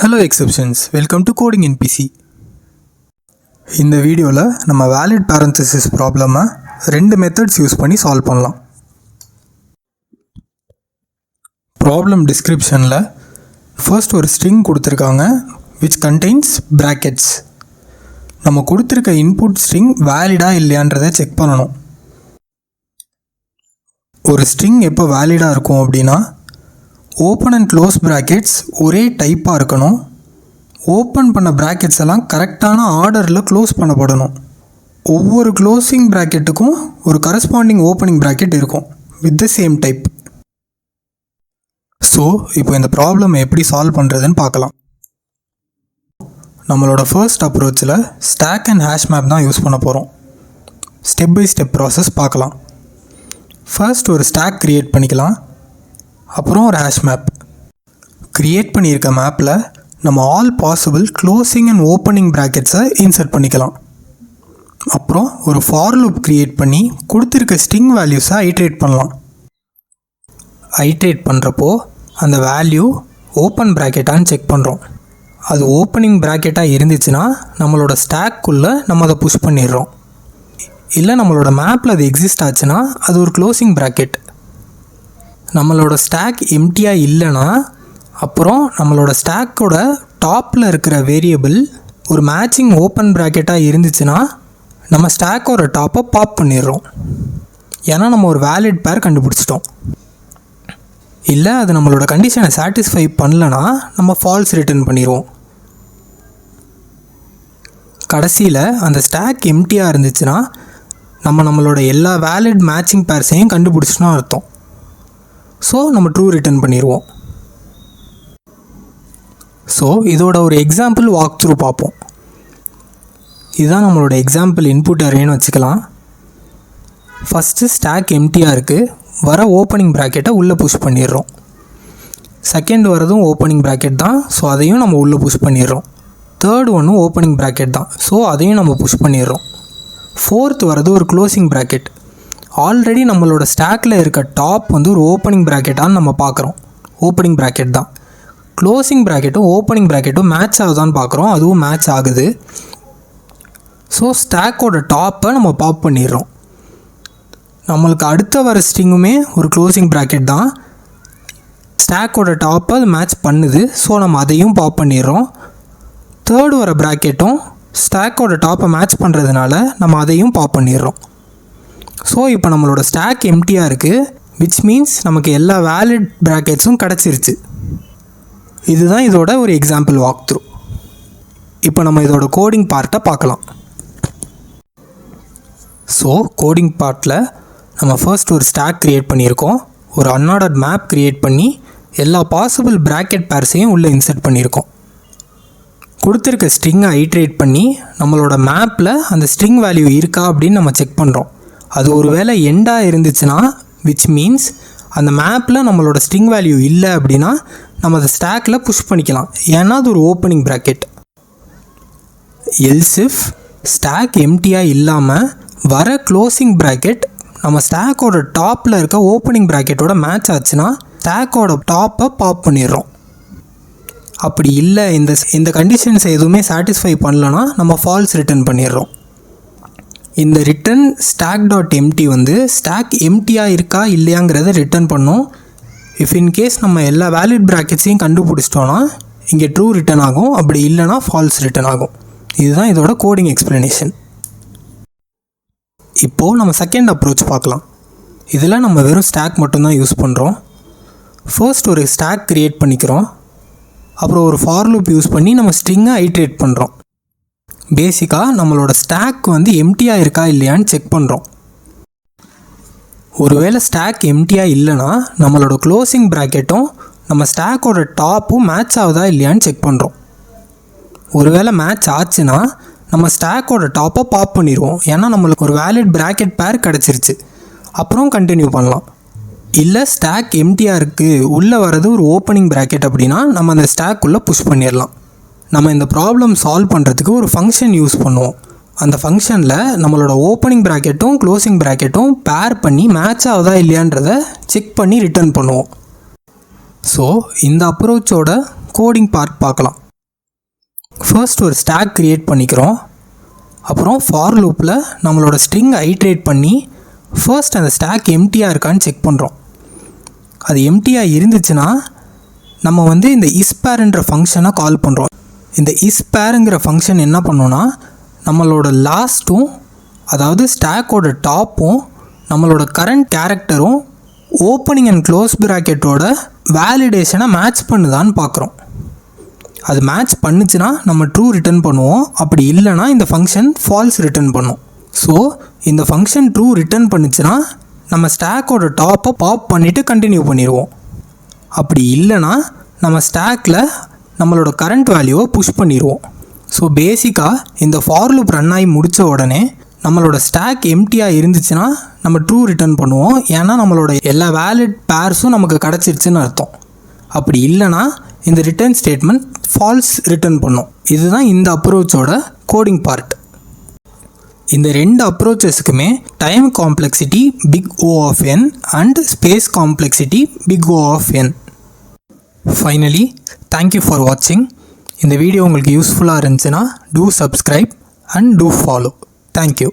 Hello exceptions, welcome to Coding NPC. இந்த வீடியோவில் நம்ம valid parenthesis ப்ராப்ளமை ரெண்டு மெத்தட்ஸ் யூஸ் பண்ணி சால்வ் பண்ணலாம். ப்ராப்ளம் டிஸ்கிரிப்ஷனில் ஃபர்ஸ்ட் ஒரு ஸ்ட்ரிங் கொடுத்துருக்காங்க which contains brackets. நம்ம கொடுத்துருக்க இன்புட் ஸ்ட்ரிங் வேலிடா இல்லையான்றதை செக் பண்ணணும். ஒரு ஸ்ட்ரிங் எப்போ வேலிடாக இருக்கும் அப்படின்னா ஓப்பன் அண்ட் க்ளோஸ் ப்ராக்கெட்ஸ் ஒரே டைப்பாக இருக்கணும். ஓப்பன் பண்ண ப்ராக்கெட்ஸ் எல்லாம் கரெக்டான ஆர்டரில் க்ளோஸ் பண்ணப்படணும். ஒவ்வொரு க்ளோசிங் ப்ராக்கெட்டுக்கும் ஒரு கரஸ்பாண்டிங் ஓப்பனிங் ப்ராக்கெட் இருக்கும் with the same type. So இப்போ இந்த ப்ராப்ளம் எப்படி சால்வ் பண்ணுறதுன்னு பார்க்கலாம். நம்மளோட ஃபர்ஸ்ட் அப்ரோச்சில் ஸ்டாக் அண்ட் ஹேஷ் மேப் தான் யூஸ் பண்ண போகிறோம். ஸ்டெப் பை ஸ்டெப் ப்ராசஸ் பார்க்கலாம். ஃபர்ஸ்ட் ஒரு ஸ்டாக் க்ரியேட் பண்ணிக்கலாம். அப்புறம் ஒரு ஹேஷ் மேப் க்ரியேட் பண்ணியிருக்க மேப்பில் நம்ம all possible closing and opening ப்ராக்கெட்ஸை இன்சர்ட் பண்ணிக்கலாம். அப்புறம் ஒரு ஃபார் லூப் க்ரியேட் பண்ணி கொடுத்துருக்க ஸ்ட்ரிங் வேல்யூஸை ஐட்ரேட் பண்ணலாம். ஐட்ரேட் பண்ணுறப்போ அந்த வேல்யூ ஓப்பன் ப்ராக்கெட்டான்னு செக் பண்ணுறோம். அது ஓப்பனிங் ப்ராக்கெட்டாக இருந்துச்சுன்னா நம்மளோட ஸ்டாக்குள்ளே நம்ம அதை புஷ் பண்ணிடுறோம். இல்லை நம்மளோட மேப்பில் அது எக்ஸிஸ்ட் ஆச்சுன்னா அது ஒரு க்ளோசிங் ப்ராக்கெட். நம்மளோட ஸ்டாக் எம்டியாக இல்லைன்னா அப்புறம் நம்மளோட ஸ்டாக்கோட டாப்பில் இருக்கிற வேரியபிள் ஒரு மேட்சிங் ஓப்பன் ப்ராக்கெட்டாக இருந்துச்சுன்னா நம்ம ஸ்டாக்கோட டாப்பை பாப் பண்ணிடுறோம். ஏன்னா நம்ம ஒரு வேலிட் பேர் கண்டுபிடிச்சிட்டோம். இல்லை அது நம்மளோட கண்டிஷனை சாட்டிஸ்ஃபை பண்ணலன்னா நம்ம ஃபால்ஸ் ரிட்டர்ன் பண்ணிடுவோம். கடைசியில் அந்த ஸ்டாக் எம்டியாக இருந்துச்சுன்னா நம்மளோட எல்லா வேலிட் மேட்சிங் பேர்ஸையும் கண்டுபிடிச்சிட்டோம் அர்த்தம். ஸோ நம்ம ட்ரூ ரிட்டர்ன் பண்ணிடுவோம். ஸோ இதோட ஒரு எக்ஸாம்பிள் வாக் த்ரூ பார்ப்போம். இதுதான் நம்மளோட எக்ஸாம்பிள் இன்புட் அரேன்னு வச்சுக்கலாம். ஃபஸ்ட்டு ஸ்டாக் எம்டியாக இருக்குது. வர ஓப்பனிங் ப்ராக்கெட்டை உள்ளே புஷ் பண்ணிடுறோம். செகண்ட் வரதும் ஓப்பனிங் ப்ராக்கெட் தான், ஸோ அதையும் நம்ம உள்ளே புஷ் பண்ணிடுறோம். தேர்ட் ஒன்றும் ஓப்பனிங் ப்ராக்கெட் தான், ஸோ அதையும் நம்ம புஷ் பண்ணிடுறோம். ஃபோர்த் வரது ஒரு க்ளோசிங் ப்ராக்கெட். ஆல்ரெடி நம்மளோட ஸ்டாக்கில் இருக்க டாப் வந்து ஒரு ஓப்பனிங் ப்ராக்கெட்டான்னு நம்ம பார்க்குறோம். ஓப்பனிங் ப்ராக்கெட் தான். க்ளோசிங் ப்ராக்கெட்டும் ஓப்பனிங் ப்ராக்கெட்டும் மேட்ச் ஆகுதான்னு பார்க்குறோம். அதுவும் மேட்ச் ஆகுது. ஸோ ஸ்டாக்கோட டாப்பை நம்ம பாப் பண்ணிடுறோம். நம்மளுக்கு அடுத்த வர ஸ்ட்ரிங்குமே ஒரு க்ளோசிங் ப்ராக்கெட் தான். ஸ்டாக்கோட டாப்பை அது மேட்ச் பண்ணுது, ஸோ நம்ம அதையும் பாப் பண்ணிடுறோம். தேர்டு வர ப்ராக்கெட்டும் ஸ்டாக்கோட டாப்பை மேட்ச் பண்ணுறதுனால நம்ம அதையும் பாப் பண்ணிடுறோம். ஸோ இப்போ நம்மளோட ஸ்டாக் எம்டியாக இருக்குது, விச் மீன்ஸ் நமக்கு எல்லா வேலிட் ப்ராக்கெட்ஸும் கிடச்சிருச்சு. இதுதான் இதோட ஒரு எக்ஸாம்பிள் வாக் த்ரூ. இப்போ நம்ம இதோட கோடிங் பார்ட்டை பார்க்கலாம். ஸோ கோடிங் பார்ட்டில் நம்ம ஃபர்ஸ்ட் ஒரு ஸ்டாக் க்ரியேட் பண்ணியிருக்கோம். ஒரு அன்ஆர்டர்ட் மேப் க்ரியேட் பண்ணி எல்லா பாசிபிள் ப்ராக்கெட் பேர்ஸையும் உள்ளே இன்சர்ட் பண்ணியிருக்கோம். கொடுத்துருக்க ஸ்ட்ரிங்கை ஐட்ரேட் பண்ணி நம்மளோட மேப்பில் அந்த ஸ்ட்ரிங் வேல்யூ இருக்கா அப்படின்னு நம்ம செக் பண்ணுறோம். அது ஒரு வேளை எண்டாக இருந்துச்சுன்னா விச் மீன்ஸ் அந்த மேப்பில் நம்மளோட ஸ்ட்ரிங் வேல்யூ இல்லை அப்படின்னா நம்ம அதை ஸ்டாக்கில் புஷ் பண்ணிக்கலாம், ஏன்னா அது ஒரு opening bracket. Else if stack எம்டியாக இல்லாமல் வர க்ளோசிங் ப்ராக்கெட் நம்ம ஸ்டாக்கோட டாப்பில் இருக்க ஓப்பனிங் ப்ராக்கெட்டோட மேட்ச் ஆச்சுன்னா ஸ்டாக்கோட டாப்பை பாப் பண்ணிடுறோம். அப்படி இல்லை இந்த கண்டிஷன்ஸை எதுவுமே சாட்டிஸ்ஃபை பண்ணலன்னா நம்ம ஃபால்ஸ் ரிட்டர்ன் பண்ணிடுறோம். இந்த ரிட்டர்ன் ஸ்டாக் டாட் எம்டி வந்து ஸ்டாக் எம்டியாக இருக்கா இல்லையாங்கிறத ரிட்டர்ன் பண்ணோம். இஃப் இன்கேஸ் நம்ம எல்லா வேலிட் ப்ராக்கெட்ஸையும் கண்டுபிடிச்சிட்டோன்னா இங்கே ட்ரூ ரிட்டர்ன் ஆகும், அப்படி இல்லைனா ஃபால்ஸ் ரிட்டர்ன் ஆகும். இதுதான் இதோட கோடிங் எக்ஸ்ப்ளனேஷன். இப்போது நம்ம செகண்ட் அப்ரோச் பார்க்கலாம். இதில் நம்ம வெறும் ஸ்டாக் மட்டும்தான் யூஸ் பண்ணுறோம். ஃபர்ஸ்ட் ஒரு ஸ்டாக் க்ரியேட் பண்ணிக்கிறோம். அப்புறம் ஒரு ஃபார் லூப் யூஸ் பண்ணி நம்ம ஸ்ட்ரிங்கை ஐட்ரேட் பண்ணுறோம். பேசிக்காக நம்மளோட ஸ்டாக் வந்து எம்டியாக இருக்கா இல்லையான்னு செக் பண்ணுறோம். ஒருவேளை ஸ்டாக் எம்டியாக இல்லைன்னா நம்மளோட க்ளோசிங் ப்ராக்கெட்டும் நம்ம ஸ்டாக்கோட டாப்பும் மேட்ச் ஆகுதா இல்லையான்னு செக் பண்ணுறோம். ஒருவேளை மேட்ச் ஆச்சுன்னா நம்ம ஸ்டாக்கோட டாப்பை பாப் பண்ணிடுவோம், ஏன்னா நம்மளுக்கு ஒரு வேலிட் ப்ராக்கெட் பேர் கிடச்சிருச்சு. அப்புறம் கண்டினியூ பண்ணலாம். இல்லை ஸ்டாக் எம்டியாக இருக்குது, உள்ளே வர்றது ஒரு ஓப்பனிங் ப்ராக்கெட் அப்படின்னா நம்ம அந்த ஸ்டாக்குள்ளே புஷ் பண்ணிடலாம். நம்ம இந்த ப்ராப்ளம் சால்வ் பண்ணுறதுக்கு ஒரு ஃபங்க்ஷன் யூஸ் பண்ணுவோம். அந்த ஃபங்க்ஷனில் நம்மளோட ஓப்பனிங் ப்ராக்கெட்டும் க்ளோசிங் ப்ராக்கெட்டும் பேர் பண்ணி மேட்ச் ஆகுதா இல்லையான்றதை செக் பண்ணி ரிட்டர்ன் பண்ணுவோம். ஸோ இந்த அப்ரோச்சோட கோடிங் பார்ட் பார்க்கலாம். ஃபர்ஸ்ட் ஒரு ஸ்டாக் க்ரியேட் பண்ணிக்கிறோம். அப்புறம் ஃபார் லூப்பில் நம்மளோட ஸ்ட்ரிங்கை ஐட்ரேட் பண்ணி ஃபர்ஸ்ட் அந்த ஸ்டாக் எம்டியாக இருக்கான்னு செக் பண்ணுறோம். அது எம்டியாக இருந்துச்சுன்னா நம்ம இந்த isPairன்ற ஃபங்க்ஷனை கால் பண்ணுறோம். இந்த isPairங்கிற ஃபங்க்ஷன் என்ன பண்ணோன்னா நம்மளோட லாஸ்ட்டும் அதாவது ஸ்டாக்கோட டாப்பும் நம்மளோட கரண்ட் கேரக்டரும் ஓப்பனிங் அண்ட் க்ளோஸ் ப்ராக்கெட்டோட வேலிடேஷனை மேட்ச் பண்ணுதான்னு பார்க்குறோம். அது மேட்ச் பண்ணுச்சுன்னா நம்ம ட்ரூ ரிட்டர்ன் பண்ணுவோம். அப்படி இல்லைனா இந்த ஃபங்க்ஷன் ஃபால்ஸ் ரிட்டர்ன் பண்ணும். ஸோ இந்த ஃபங்க்ஷன் ட்ரூ ரிட்டர்ன் பண்ணுச்சுன்னா நம்ம ஸ்டாக்கோட டாப்பை பாப் பண்ணிவிட்டு கண்டினியூ பண்ணிடுவோம். அப்படி இல்லைனா நம்ம ஸ்டாக்கில் நம்மளோட கரண்ட் வேல்யூவை புஷ் பண்ணிடுவோம். ஸோ பேசிக்காக இந்த ஃபார் லூப் ரன் ஆகி முடித்த உடனே நம்மளோட ஸ்டாக் எம்டியாக இருந்துச்சுன்னா நம்ம ட்ரூ ரிட்டர்ன் பண்ணுவோம். ஏன்னா நம்மளோட எல்லா வேலிட் பேர்ஸும் நமக்கு கிடச்சிருச்சுன்னு அர்த்தம். அப்படி இல்லைனா இந்த ரிட்டர்ன் ஸ்டேட்மெண்ட் ஃபால்ஸ் ரிட்டர்ன் பண்ணும். இதுதான் இந்த அப்ரோச்சோட கோடிங் பார்ட். இந்த ரெண்டு அப்ரோச்சஸுக்குமே time complexity big O of n and space complexity big O of n. Finally thank you for வாட்சிங். இந்த வீடியோ உங்களுக்கு யூஸ்ஃபுல்லாக இருந்துச்சுன்னா do subscribe and do follow. Thank you.